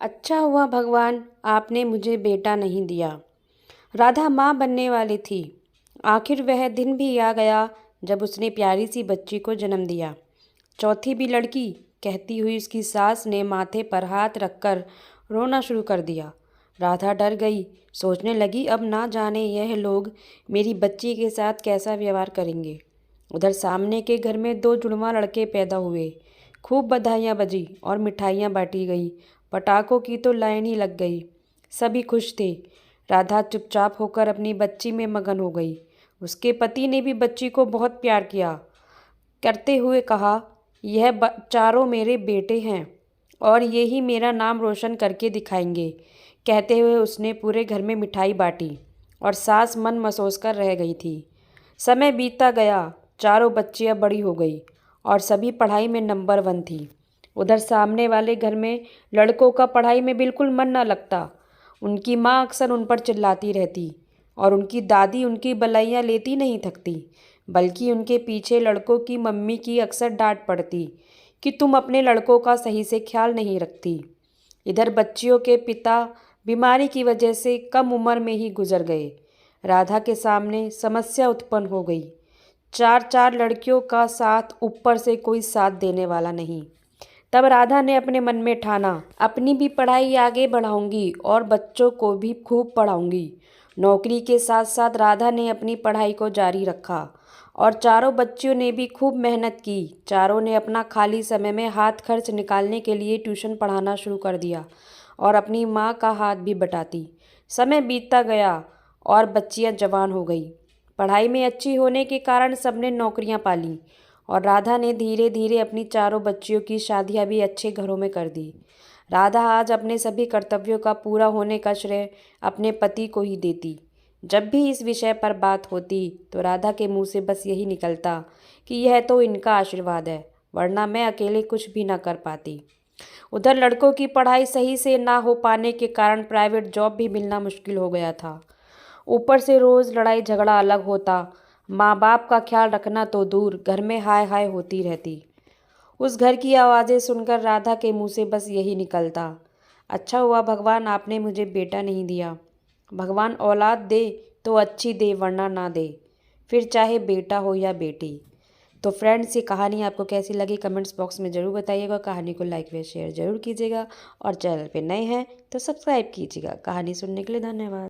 अच्छा हुआ भगवान आपने मुझे बेटा नहीं दिया। राधा माँ बनने वाली थी। आखिर वह दिन भी आ गया जब उसने प्यारी सी बच्ची को जन्म दिया। चौथी भी लड़की, कहती हुई उसकी सास ने माथे पर हाथ रखकर रोना शुरू कर दिया। राधा डर गई, सोचने लगी अब ना जाने यह लोग मेरी बच्ची के साथ कैसा व्यवहार करेंगे। उधर सामने के घर में दो जुड़वा लड़के पैदा हुए। खूब बधाइयाँ बजी और मिठाइयाँ बांटी गई। पटाखों की तो लाइन ही लग गई। सभी खुश थे। राधा चुपचाप होकर अपनी बच्ची में मगन हो गई। उसके पति ने भी बच्ची को बहुत प्यार किया करते हुए कहा, यह चारों मेरे बेटे हैं और ये ही मेरा नाम रोशन करके दिखाएंगे। कहते हुए उसने पूरे घर में मिठाई बांटी और सास मन मसोस कर रह गई थी। समय बीतता गया, चारों बच्चियां बड़ी हो गई और सभी पढ़ाई में नंबर 1 थी। उधर सामने वाले घर में लड़कों का पढ़ाई में बिल्कुल मन न लगता। उनकी माँ अक्सर उन पर चिल्लाती रहती और उनकी दादी उनकी बलैया लेती नहीं थकती, बल्कि उनके पीछे लड़कों की मम्मी की अक्सर डांट पड़ती कि तुम अपने लड़कों का सही से ख्याल नहीं रखती। इधर बच्चियों के पिता बीमारी की वजह से कम उम्र में ही गुजर गए। राधा के सामने समस्या उत्पन्न हो गई। चार चार लड़कियों का साथ, ऊपर से कोई साथ देने वाला नहीं। तब राधा ने अपने मन में ठाना, अपनी भी पढ़ाई आगे बढ़ाऊंगी और बच्चों को भी खूब पढ़ाऊंगी। नौकरी के साथ साथ राधा ने अपनी पढ़ाई को जारी रखा और चारों बच्चियों ने भी खूब मेहनत की। चारों ने अपना खाली समय में हाथ खर्च निकालने के लिए ट्यूशन पढ़ाना शुरू कर दिया और अपनी माँ का हाथ भी बटाती। समय बीतता गया और बच्चियाँ जवान हो गई। पढ़ाई में अच्छी होने के कारण सबने नौकरियां पाली और राधा ने धीरे धीरे अपनी चारों बच्चियों की शादियां भी अच्छे घरों में कर दी। राधा आज अपने सभी कर्तव्यों का पूरा होने का श्रेय अपने पति को ही देती। जब भी इस विषय पर बात होती तो राधा के मुंह से बस यही निकलता कि यह तो इनका आशीर्वाद है, वरना मैं अकेले कुछ भी ना कर पाती। उधर लड़कों की पढ़ाई सही से ना हो पाने के कारण प्राइवेट जॉब भी मिलना मुश्किल हो गया था। ऊपर से रोज़ लड़ाई झगड़ा अलग होता। माँ बाप का ख्याल रखना तो दूर, घर में हाय हाय होती रहती। उस घर की आवाज़ें सुनकर राधा के मुंह से बस यही निकलता, अच्छा हुआ भगवान आपने मुझे बेटा नहीं दिया। भगवान औलाद दे तो अच्छी दे, वरना ना दे, फिर चाहे बेटा हो या बेटी। तो फ्रेंड्स, ये कहानी आपको कैसी लगी कमेंट्स बॉक्स में ज़रूर बताइएगा। कहानी को लाइक व शेयर ज़रूर कीजिएगा और चैनल पे नए हैं तो सब्सक्राइब कीजिएगा। कहानी सुनने के लिए धन्यवाद।